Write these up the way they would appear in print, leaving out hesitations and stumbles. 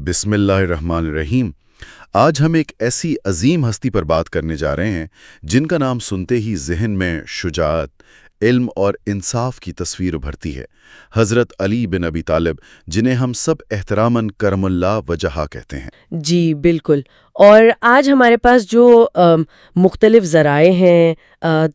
بسم اللہ الرحمن الرحیم۔ آج ہم ایک ایسی عظیم ہستی پر بات کرنے جا رہے ہیں جن کا نام سنتے ہی ذہن میں شجاعت، علم اور انصاف کی تصویر ابھرتی ہے۔ حضرت علی بن ابی طالب، جنہیں ہم سب احتراماً کرم اللہ وجہہ کہتے ہیں۔ جی بالکل۔ اور آج ہمارے پاس جو مختلف ذرائع ہیں،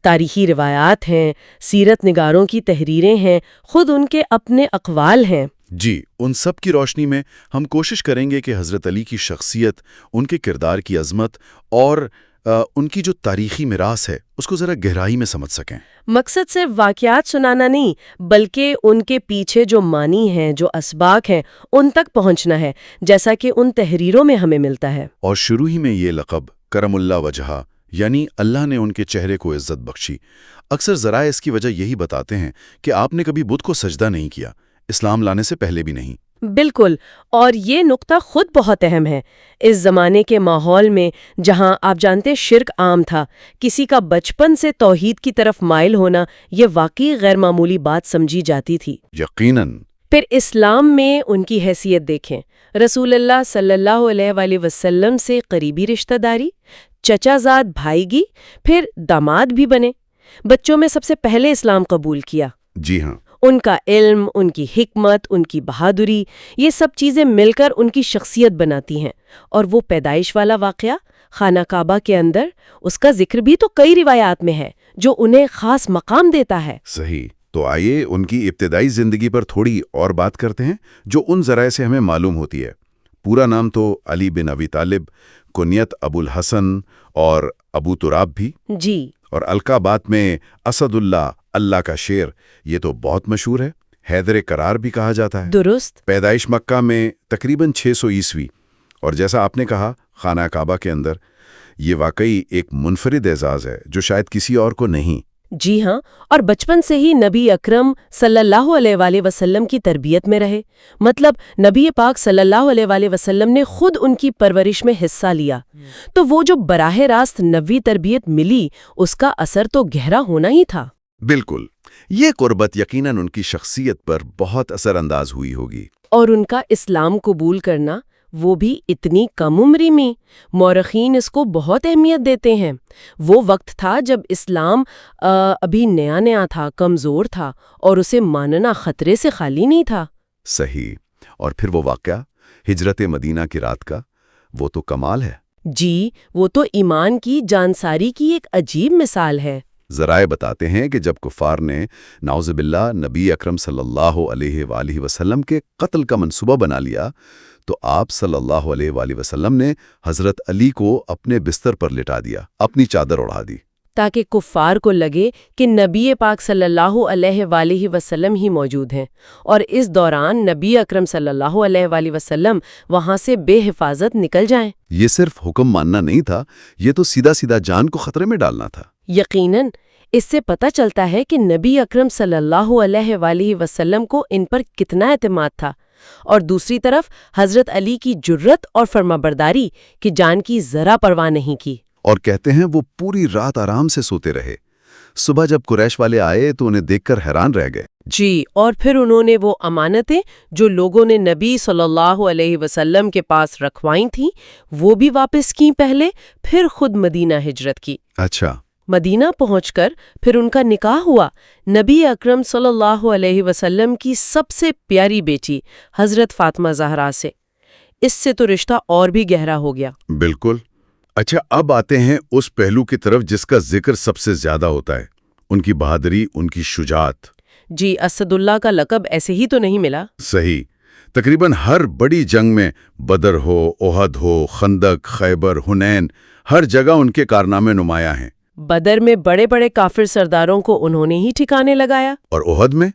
تاریخی روایات ہیں، سیرت نگاروں کی تحریریں ہیں، خود ان کے اپنے اقوال ہیں۔ جی، ان سب کی روشنی میں ہم کوشش کریں گے کہ حضرت علی کی شخصیت، ان کے کردار کی عظمت اور ان کی جو تاریخی میراث ہے اس کو ذرا گہرائی میں سمجھ سکیں۔ مقصد صرف واقعات سنانا نہیں، بلکہ ان کے پیچھے جو معنی ہیں، جو اسباق ہیں، ان تک پہنچنا ہے، جیسا کہ ان تحریروں میں ہمیں ملتا ہے۔ اور شروع ہی میں یہ لقب کرم اللہ وجہہ، یعنی اللہ نے ان کے چہرے کو عزت بخشی۔ اکثر ذرائع اس کی وجہ یہی بتاتے ہیں کہ آپ نے کبھی بت کو سجدہ نہیں کیا، اسلام لانے سے پہلے بھی نہیں۔ بالکل، اور یہ نقطہ خود بہت اہم ہے۔ اس زمانے کے ماحول میں جہاں آپ جانتے شرک عام تھا، کسی کا بچپن سے توحید کی طرف مائل ہونا یہ واقعی غیر معمولی بات سمجھی جاتی تھی۔ یقیناً۔ پھر اسلام میں ان کی حیثیت دیکھیں۔ رسول اللہ صلی اللہ علیہ وآلہ وسلم سے قریبی رشتہ داری، چچا زاد بھائیگی، پھر داماد بھی بنے۔ بچوں میں سب سے پہلے اسلام قبول کیا۔ جی ہاں۔ ان کا علم، ان کی حکمت، ان کی بہادری، یہ سب چیزیں مل کر ان کی شخصیت بناتی ہیں۔ اور وہ پیدائش والا واقعہ خانہ کعبہ کے اندر، اس کا ذکر بھی تو کئی روایات میں ہے جو انہیں خاص مقام دیتا ہے۔ صحیح۔ تو آئیے ان کی ابتدائی زندگی پر تھوڑی اور بات کرتے ہیں جو ان ذرائع سے ہمیں معلوم ہوتی ہے۔ پورا نام تو علی بن ابی طالب، کنیت ابو الحسن اور ابو تراب بھی، جی، اور القابات میں اسد اللہ، اللہ کا شیر، یہ تو بہت مشہور ہے۔ حیدر کرار بھی کہا جاتا ہے۔ درست۔ پیدائش مکہ میں تقریباً 600 عیسوی، اور جیسا آپ نے کہا خانہ کعبہ کے اندر، یہ واقعی ایک منفرد اعزاز ہے جو شاید کسی اور کو نہیں۔ جی ہاں، اور بچپن سے ہی نبی اکرم صلی اللہ علیہ وآلہ وسلم کی تربیت میں رہے، مطلب نبی پاک صلی اللہ علیہ وآلہ وسلم نے خود ان کی پرورش میں حصہ لیا، تو وہ جو براہ راست نبوی تربیت ملی، اس کا اثر تو گہرا ہونا ہی تھا۔ بالکل، یہ قربت یقیناً ان کی شخصیت پر بہت اثر انداز ہوئی ہوگی۔ اور ان کا اسلام قبول کرنا، وہ بھی اتنی کم عمری میں۔ مورخین اس کو بہت اہمیت دیتے ہیں۔ وہ وقت تھا جب اسلام ابھی نیا نیا تھا، کمزور تھا، اور اسے ماننا خطرے سے خالی نہیں تھا۔ صحیح۔ اور پھر وہ واقعہ ہجرت مدینہ کی رات کا، وہ تو کمال ہے۔ جی، وہ تو ایمان کی جانساری کی ایک عجیب مثال ہے۔ ذرائع بتاتے ہیں کہ جب کفار نے نعوذ باللہ نبی اکرم صلی اللہ علیہ وآلہ وسلم کے قتل کا منصوبہ بنا لیا، تو آپ صلی اللہ علیہ وآلہ وسلم نے حضرت علی کو اپنے بستر پر لٹا دیا، اپنی چادر اڑا دی، تاکہ کفار کو لگے کہ نبی پاک صلی اللہ علیہ وآلہ وسلم ہی موجود ہیں، اور اس دوران نبی اکرم صلی اللہ علیہ وآلہ وسلم وہاں سے بے حفاظت نکل جائیں۔ یہ صرف حکم ماننا نہیں تھا، یہ تو سیدھا سیدھا جان کو خطرے میں ڈالنا تھا۔ یقیناً، اس سے پتہ چلتا ہے کہ نبی اکرم صلی اللہ علیہ وآلہ وسلم کو ان پر کتنا اعتماد تھا، اور دوسری طرف حضرت علی کی جرت اور فرمانبرداری کہ جان کی ذرا پرواہ نہیں کی۔ اور کہتے ہیں وہ پوری رات آرام سے سوتے رہے۔ صبح جب قریش والے آئے تو انہیں دیکھ کر حیران رہ گئے۔ جی، اور پھر انہوں نے وہ امانتیں جو لوگوں نے نبی صلی اللہ علیہ وسلم کے پاس رکھوائی تھیں، وہ بھی واپس کیں پہلے، پھر خود مدینہ ہجرت کی۔ اچھا۔ مدینہ پہنچ کر پھر ان کا نکاح ہوا نبی اکرم صلی اللہ علیہ وسلم کی سب سے پیاری بیٹی حضرت فاطمہ زہرا سے۔ اس سے تو رشتہ اور بھی گہرا ہو گیا۔ بالکل۔ اچھا، اب آتے ہیں اس پہلو کی طرف جس کا ذکر سب سے زیادہ ہوتا ہے، ان کی بہادری، ان کی شجاعت۔ جی، اسد اللہ کا لقب ایسے ہی تو نہیں ملا۔ صحیح۔ تقریباً ہر بڑی جنگ میں، بدر ہو، احد ہو، خندق، خیبر، حنین، ہر جگہ ان کے کارنامے نمایاں ہیں۔ بدر میں بڑے بڑے کافر سرداروں کو انہوں نے ہی ٹھکانے لگایا۔ اور احد میں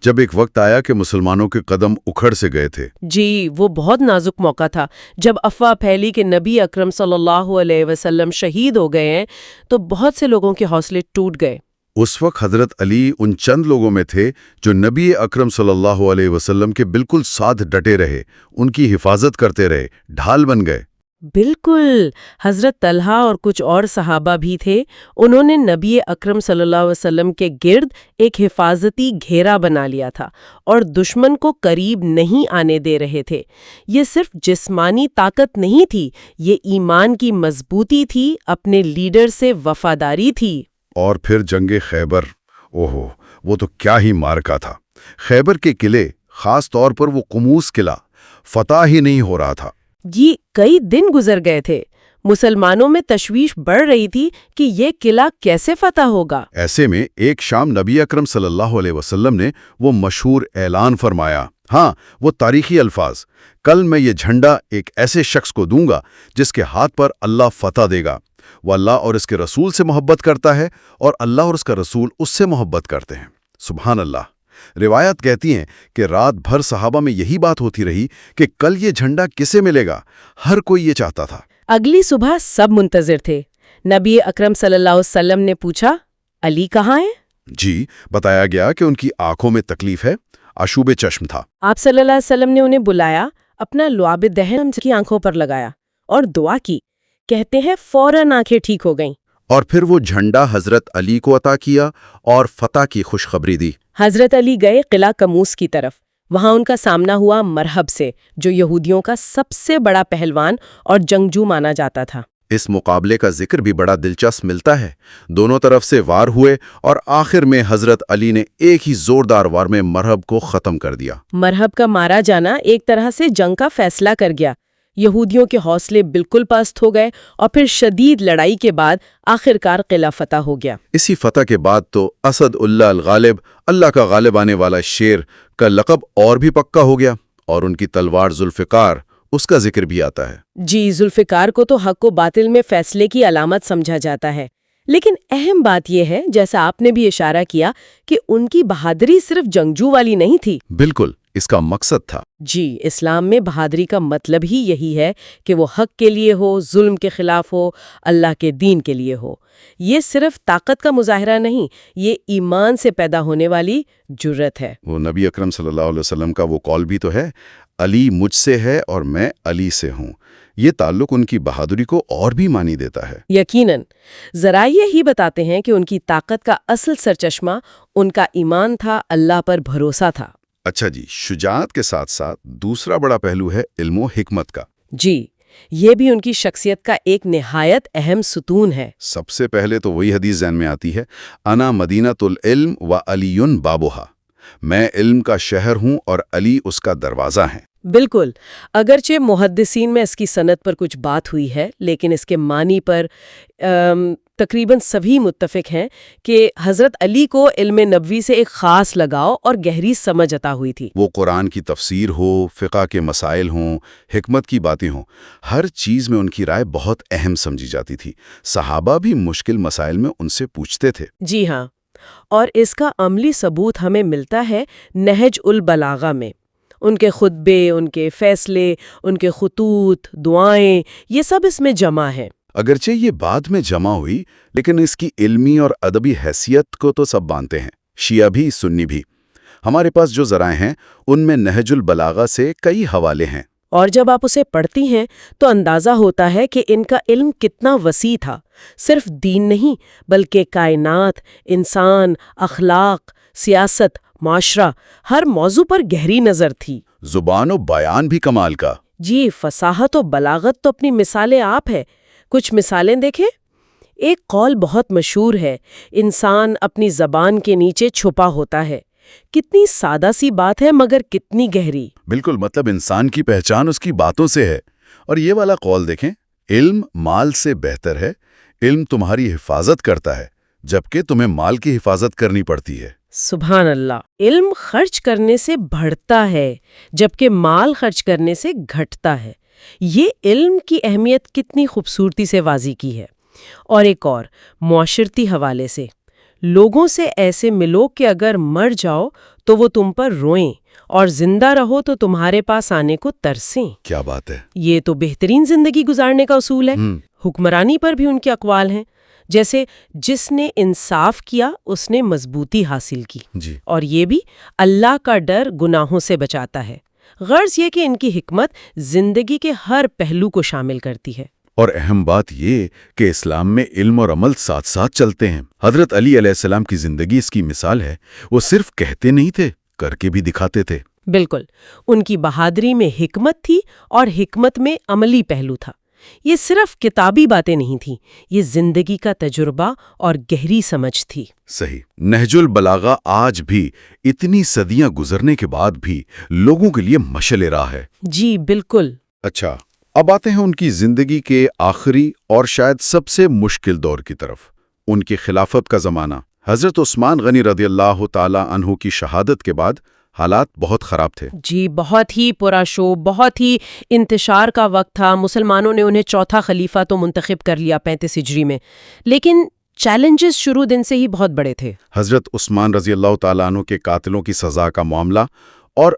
جب ایک وقت آیا کہ مسلمانوں کے قدم اکھڑ سے گئے تھے۔ جی، وہ بہت نازک موقع تھا جب افواہ پھیلی کہ نبی اکرم صلی اللہ علیہ وسلم شہید ہو گئے ہیں، تو بہت سے لوگوں کے حوصلے ٹوٹ گئے۔ اس وقت حضرت علی ان چند لوگوں میں تھے جو نبی اکرم صلی اللہ علیہ وسلم کے بالکل ساتھ ڈٹے رہے، ان کی حفاظت کرتے رہے، ڈھال بن گئے۔ بالکل، حضرت طلحہ اور کچھ اور صحابہ بھی تھے، انہوں نے نبی اکرم صلی اللہ علیہ وسلم کے گرد ایک حفاظتی گھیرا بنا لیا تھا اور دشمن کو قریب نہیں آنے دے رہے تھے۔ یہ صرف جسمانی طاقت نہیں تھی، یہ ایمان کی مضبوطی تھی، اپنے لیڈر سے وفاداری تھی۔ اور پھر جنگ خیبر، اوہو، وہ تو کیا ہی معرکہ تھا۔ خیبر کے قلعے، خاص طور پر وہ قموس قلعہ، فتح ہی نہیں ہو رہا تھا۔ جی، کئی دن گزر گئے تھے، مسلمانوں میں تشویش بڑھ رہی تھی کہ یہ قلعہ کیسے فتح ہوگا۔ ایسے میں ایک شام نبی اکرم صلی اللہ علیہ وسلم نے وہ مشہور اعلان فرمایا، ہاں، وہ تاریخی الفاظ، کل میں یہ جھنڈا ایک ایسے شخص کو دوں گا جس کے ہاتھ پر اللہ فتح دے گا۔ وہ اللہ اور اس کے رسول سے محبت کرتا ہے اور اللہ اور اس کا رسول اس سے محبت کرتے ہیں۔ سبحان اللہ۔ روایت کہتی ہیں کہ رات بھر صحابہ میں یہی بات ہوتی رہی کہ کل یہ جھنڈا کسے ملے گا، ہر کوئی یہ چاہتا تھا۔ اگلی صبح سب منتظر تھے۔ نبی اکرم صلی اللہ علیہ وسلم نے پوچھا، علی کہاں ہے؟ جی، بتایا گیا کہ ان کی آنکھوں میں تکلیف ہے، آشوب چشم تھا۔ آپ صلی اللہ علیہ وسلم نے انہیں بلایا، اپنا لعاب دہن کی آنکھوں پر لگایا اور دعا کی۔ کہتے ہیں فوراً آنکھیں ٹھیک ہو گئیں۔ اور پھر وہ جھنڈا حضرت علی کو عطا کیا اور فتح کی خوشخبری دی۔ حضرت علی گئے قلعہ قموس کی طرف۔ وہاں ان کا سامنا ہوا مرحب سے، جو یہودیوں کا سب سے بڑا پہلوان اور جنگجو مانا جاتا تھا۔ اس مقابلے کا ذکر بھی بڑا دلچسپ ملتا ہے۔ دونوں طرف سے وار ہوئے اور آخر میں حضرت علی نے ایک ہی زوردار وار میں مرحب کو ختم کر دیا۔ مرحب کا مارا جانا ایک طرح سے جنگ کا فیصلہ کر گیا۔ یہودیوں کے حوصلے بالکل پست ہو گئے اور پھر شدید لڑائی کے بعد آخرکار قلعہ فتح ہو گیا۔ اسی فتح کے بعد تو اسد اللہ الغالب، اللہ کا غالب آنے والا شیر کا لقب اور بھی پکا ہو گیا، اور ان کی تلوار ذوالفقار، اس کا ذکر بھی آتا ہے۔ جی، ذوالفقار کو تو حق و باطل میں فیصلے کی علامت سمجھا جاتا ہے، لیکن اہم بات یہ ہے، جیسا آپ نے بھی اشارہ کیا، کہ ان کی بہادری صرف جنگجو والی نہیں تھی۔ بالکل، اس کا مقصد تھا۔ جی، اسلام میں بہادری کا مطلب ہی یہی ہے کہ وہ حق کے لیے ہو، ظلم کے خلاف ہو، اللہ کے دین کے لیے ہو۔ یہ صرف طاقت کا مظاہرہ نہیں، یہ ایمان سے پیدا ہونے والی جرأت ہے۔ وہ نبی اکرم صلی اللہ علیہ وسلم کا وہ قول بھی تو ہے، علی مجھ سے ہے اور میں علی سے ہوں۔ یہ تعلق ان کی بہادری کو اور بھی معنی دیتا ہے۔ یقیناً، ذرائع ہی بتاتے ہیں کہ ان کی طاقت کا اصل سرچشمہ ان کا ایمان تھا، اللہ پر بھروسہ تھا۔ اچھا جی، شجاعت کے ساتھ ساتھ دوسرا بڑا پہلو ہے علم و حکمت کا۔ جی، یہ بھی ان کی شخصیت کا ایک نہایت اہم ستون ہے۔ سب سے پہلے تو وہی حدیث ذہن میں آتی ہے، انا مدینۃ العلم و علی بابوہا، میں علم کا شہر ہوں اور علی اس کا دروازہ ہیں۔ بالکل، اگرچہ محدثین میں اس کی سند پر کچھ بات ہوئی ہے، لیکن اس کے معنی پر تقریباً سبھی متفق ہیں کہ حضرت علی کو علم نبوی سے ایک خاص لگاؤ اور گہری سمجھ عطا ہوئی تھی۔ وہ قرآن کی تفسیر ہو، فقہ کے مسائل ہوں، حکمت کی باتیں ہوں، ہر چیز میں ان کی رائے بہت اہم سمجھی جاتی تھی۔ صحابہ بھی مشکل مسائل میں ان سے پوچھتے تھے۔ جی ہاں، اور اس کا عملی ثبوت ہمیں ملتا ہے نہج البلاغہ میں۔ ان کے خطبے، ان کے فیصلے، ان کے خطوط، دعائیں، یہ سب اس میں جمع ہیں۔ اگرچہ یہ بعد میں جمع ہوئی، لیکن اس کی علمی اور ادبی حیثیت کو تو سب مانتے ہیں، شیعہ بھی، سنی بھی۔ ہمارے پاس جو ذرائع ہیں ان میں نہج البلاغہ سے کئی حوالے ہیں۔ اور جب آپ اسے پڑھتی ہیں تو اندازہ ہوتا ہے کہ ان کا علم کتنا وسیع تھا، صرف دین نہیں بلکہ کائنات، انسان، اخلاق، سیاست، معاشرہ، ہر موضوع پر گہری نظر تھی۔ زبان و بیان بھی کمال کا۔ جی، فصاحت و بلاغت تو اپنی مثالیں آپ ہے۔ کچھ مثالیں دیکھیں۔ ایک قول بہت مشہور ہے، انسان اپنی زبان کے نیچے چھپا ہوتا ہے۔ کتنی سادہ سی بات ہے مگر کتنی گہری۔ بالکل، مطلب انسان کی پہچان اس کی باتوں سے ہے۔ اور یہ والا قول دیکھیں، علم مال سے بہتر ہے، علم تمہاری حفاظت کرتا ہے جبکہ تمہیں مال کی حفاظت کرنی پڑتی ہے۔ سبحان اللہ، علم خرچ کرنے سے بڑھتا ہے جبکہ مال خرچ کرنے سے گھٹتا ہے۔ یہ علم کی اہمیت کتنی خوبصورتی سے واضح کی ہے۔ اور ایک اور معاشرتی حوالے سے، لوگوں سے ایسے ملو کہ اگر مر جاؤ تو وہ تم پر روئیں اور زندہ رہو تو تمہارے پاس آنے کو ترسیں۔ کیا بات ہے! یہ تو بہترین زندگی گزارنے کا اصول ہے۔ حکمرانی پر بھی ان کے اقوال ہیں، جیسے جس نے انصاف کیا اس نے مضبوطی حاصل کی۔ جی، اور یہ بھی اللہ کا ڈر گناہوں سے بچاتا ہے۔ غرض یہ کہ ان کی حکمت زندگی کے ہر پہلو کو شامل کرتی ہے۔ اور اہم بات یہ کہ اسلام میں علم اور عمل ساتھ ساتھ چلتے ہیں۔ حضرت علی علیہ السلام کی زندگی اس کی مثال ہے۔ وہ صرف کہتے نہیں تھے، کر کے بھی دکھاتے تھے۔ بالکل، ان کی بہادری میں حکمت تھی اور حکمت میں عملی پہلو تھا۔ یہ صرف کتابی باتیں نہیں تھیں، یہ زندگی کا تجربہ اور گہری سمجھ تھی۔ صحیح۔ نہج البلاغہ آج بھی اتنی صدیاں گزرنے کے بعد بھی لوگوں کے لیے مشعل راہ ہے۔ جی بالکل۔ اچھا، اب آتے ہیں ان کی زندگی کے آخری اور شاید سب سے مشکل دور کی طرف، ان کی خلافت کا زمانہ۔ حضرت عثمان غنی رضی اللہ تعالی عنہ کی شہادت کے بعد حالات بہت خراب تھے۔ جی، بہت ہی پراشوب، بہت ہی انتشار کا وقت تھا۔ مسلمانوں نے انہیں چوتھا خلیفہ تو منتخب کر لیا 35 ہجری میں، لیکن چیلنجز شروع دن سے ہی بہت بڑے تھے۔ حضرت عثمان رضی اللہ تعالیٰ عنہ کے قاتلوں کی سزا کا معاملہ اور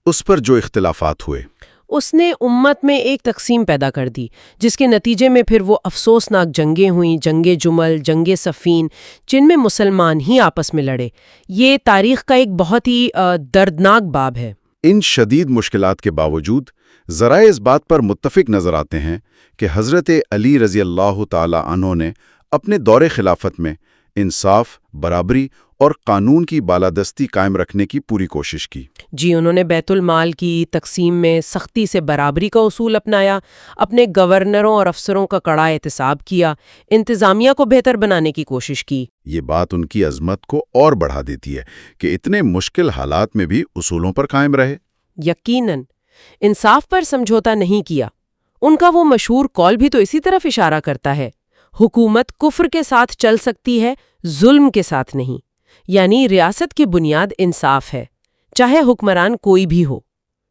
اس پر جو اختلافات ہوئے، اس نے امت میں ایک تقسیم پیدا کر دی، جس کے نتیجے میں پھر وہ افسوسناک جنگیں ہوئیں، جنگ جمل، جنگ صفین، جن میں مسلمان ہی آپس میں لڑے۔ یہ تاریخ کا ایک بہت ہی دردناک باب ہے۔ ان شدید مشکلات کے باوجود ذرائع اس بات پر متفق نظر آتے ہیں کہ حضرت علی رضی اللہ تعالی عنہ نے اپنے دور خلافت میں انصاف، برابری اور قانون کی بالادستی قائم رکھنے کی پوری کوشش کی۔ جی، انہوں نے بیت المال کی تقسیم میں سختی سے برابری کا اصول اپنایا، اپنے گورنروں اور افسروں کا کڑا احتساب کیا، انتظامیہ کو بہتر بنانے کی کوشش کی۔ یہ بات ان کی عظمت کو اور بڑھا دیتی ہے کہ اتنے مشکل حالات میں بھی اصولوں پر قائم رہے۔ یقیناً انصاف پر سمجھوتا نہیں کیا۔ ان کا وہ مشہور قول بھی تو اسی طرف اشارہ کرتا ہے، حکومت کفر کے ساتھ چل سکتی ہے، ظلم کے ساتھ نہیں۔ یعنی ریاست کی بنیاد انصاف ہے، چاہے حکمران کوئی بھی ہو۔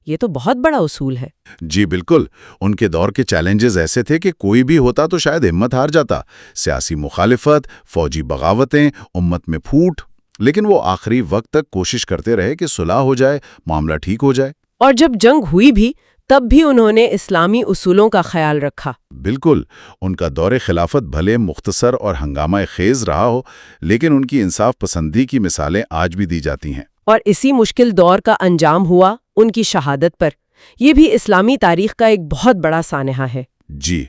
یہ تو بہت بڑا اصول ہے۔ جی بالکل، ان کے دور کے چیلنجز ایسے تھے کہ کوئی بھی ہوتا تو شاید ہمت ہار جاتا، سیاسی مخالفت، فوجی بغاوتیں، امت میں پھوٹ، لیکن وہ آخری وقت تک کوشش کرتے رہے کہ صلح ہو جائے، معاملہ ٹھیک ہو جائے۔ اور جب جنگ ہوئی بھی، تب بھی انہوں نے اسلامی اصولوں کا خیال رکھا۔ بالکل، ان کا دور خلافت بھلے مختصر اور ہنگامہ خیز رہا ہو، لیکن ان کی انصاف پسندی کی مثالیں آج بھی دی جاتی ہیں۔ اور اسی مشکل دور کا انجام ہوا ان کی شہادت پر۔ یہ بھی اسلامی تاریخ کا ایک بہت بڑا سانحہ ہے۔ جی،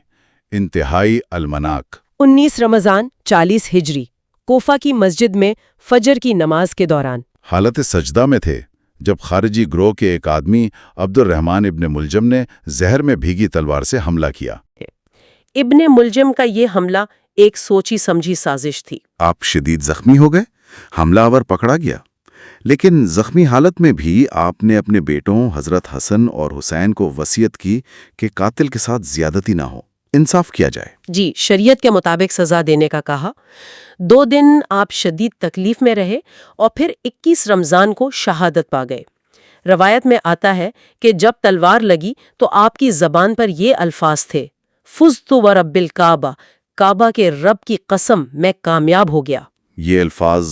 انتہائی المناک۔ 19 رمضان 40 ہجری، کوفہ کی مسجد میں فجر کی نماز کے دوران حالت سجدہ میں تھے جب خارجی گروہ کے ایک آدمی عبد الرحمن ابن ملجم نے زہر میں بھیگی تلوار سے حملہ کیا۔ ابن ملجم کا یہ حملہ ایک سوچی سمجھی سازش تھی۔ آپ شدید زخمی ہو گئے، حملہ آور پکڑا گیا، لیکن زخمی حالت میں بھی آپ نے اپنے بیٹوں حضرت حسن اور حسین کو وصیت کی کہ قاتل کے ساتھ زیادتی نہ ہو، انصاف کیا جائے۔ جی، شریعت کے مطابق سزا دینے کا کہا۔ 2 دن آپ شدید تکلیف میں رہے اور پھر 21 رمضان کو شہادت پا گئے۔ روایت میں آتا ہے کہ جب تلوار لگی تو آپ کی زبان پر یہ الفاظ تھے، فزت ورب الکعبہ، کعبہ کے رب کی قسم میں کامیاب ہو گیا۔ یہ الفاظ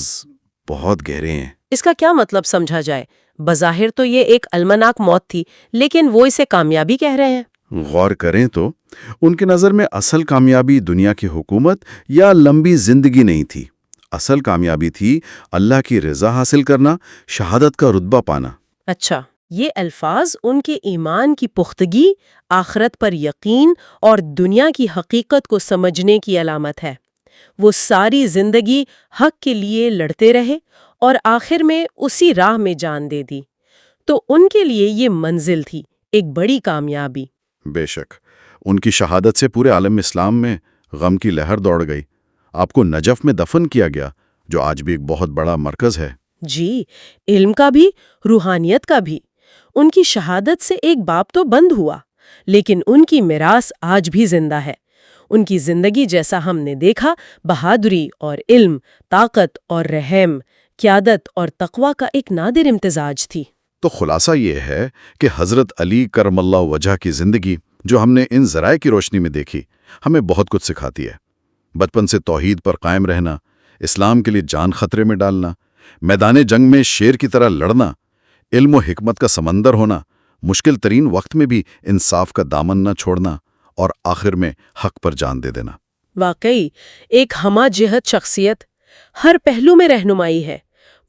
بہت گہرے ہیں۔ اس کا کیا مطلب سمجھا جائے؟ بظاہر تو یہ ایک المناک موت تھی، لیکن وہ اسے کامیابی کہہ رہے ہیں۔ غور کریں تو ان کے نظر میں اصل کامیابی دنیا کی حکومت یا لمبی زندگی نہیں تھی، اصل کامیابی تھی اللہ کی رضا حاصل کرنا، شہادت کا رتبہ پانا۔ اچھا، یہ الفاظ ان کے ایمان کی پختگی، آخرت پر یقین اور دنیا کی حقیقت کو سمجھنے کی علامت ہے۔ وہ ساری زندگی حق کے لیے لڑتے رہے اور آخر میں اسی راہ میں جان دے دی۔ تو ان کے لیے یہ منزل تھی، ایک بڑی کامیابی۔ بے شک، ان کی شہادت سے پورے عالم اسلام میں غم کی لہر دوڑ گئی۔ آپ کو نجف میں دفن کیا گیا، جو آج بھی ایک بہت بڑا مرکز ہے۔ جی، علم کا بھی، روحانیت کا بھی۔ ان کی شہادت سے ایک باب تو بند ہوا، لیکن ان کی میراث آج بھی زندہ ہے۔ ان کی زندگی، جیسا ہم نے دیکھا، بہادری اور علم، طاقت اور رحم، قیادت اور تقوی کا ایک نادر امتزاج تھی۔ تو خلاصہ یہ ہے کہ حضرت علی کرم اللہ وجہ کی زندگی، جو ہم نے ان ذرائع کی روشنی میں دیکھی، ہمیں بہت کچھ سکھاتی ہے۔ بچپن سے توحید پر قائم رہنا، اسلام کے لیے جان خطرے میں ڈالنا، میدان جنگ میں شیر کی طرح لڑنا، علم و حکمت کا سمندر ہونا، مشکل ترین وقت میں بھی انصاف کا دامن نہ چھوڑنا، اور آخر میں حق پر جان دے دینا۔ واقعی ایک ہمہ جہت شخصیت، ہر پہلو میں رہنمائی ہے۔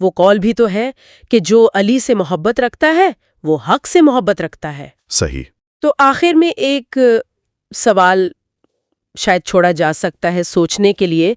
وہ قول بھی تو ہے کہ جو علی سے محبت رکھتا ہے وہ حق سے محبت رکھتا ہے۔ صحیح۔ تو آخر میں ایک سوال شاید چھوڑا جا سکتا ہے سوچنے کے لیے،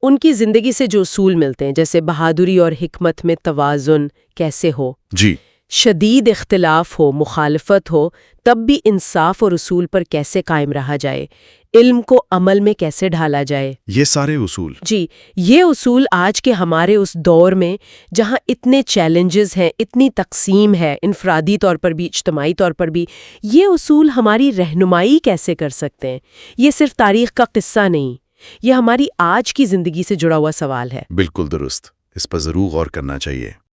ان کی زندگی سے جو اصول ملتے ہیں جیسے بہادری اور حکمت میں توازن کیسے ہو، جی، شدید اختلاف ہو، مخالفت ہو، تب بھی انصاف اور اصول پر کیسے قائم رہا جائے، علم کو عمل میں کیسے ڈھالا جائے، یہ سارے اصول جی یہ اصول آج کے ہمارے اس دور میں جہاں اتنے چیلنجز ہیں، اتنی تقسیم ہے، انفرادی طور پر بھی اجتماعی طور پر بھی، یہ اصول ہماری رہنمائی کیسے کر سکتے ہیں؟ یہ صرف تاریخ کا قصہ نہیں، یہ ہماری آج کی زندگی سے جڑا ہوا سوال ہے۔ بالکل درست، اس پر ضرور غور کرنا چاہیے۔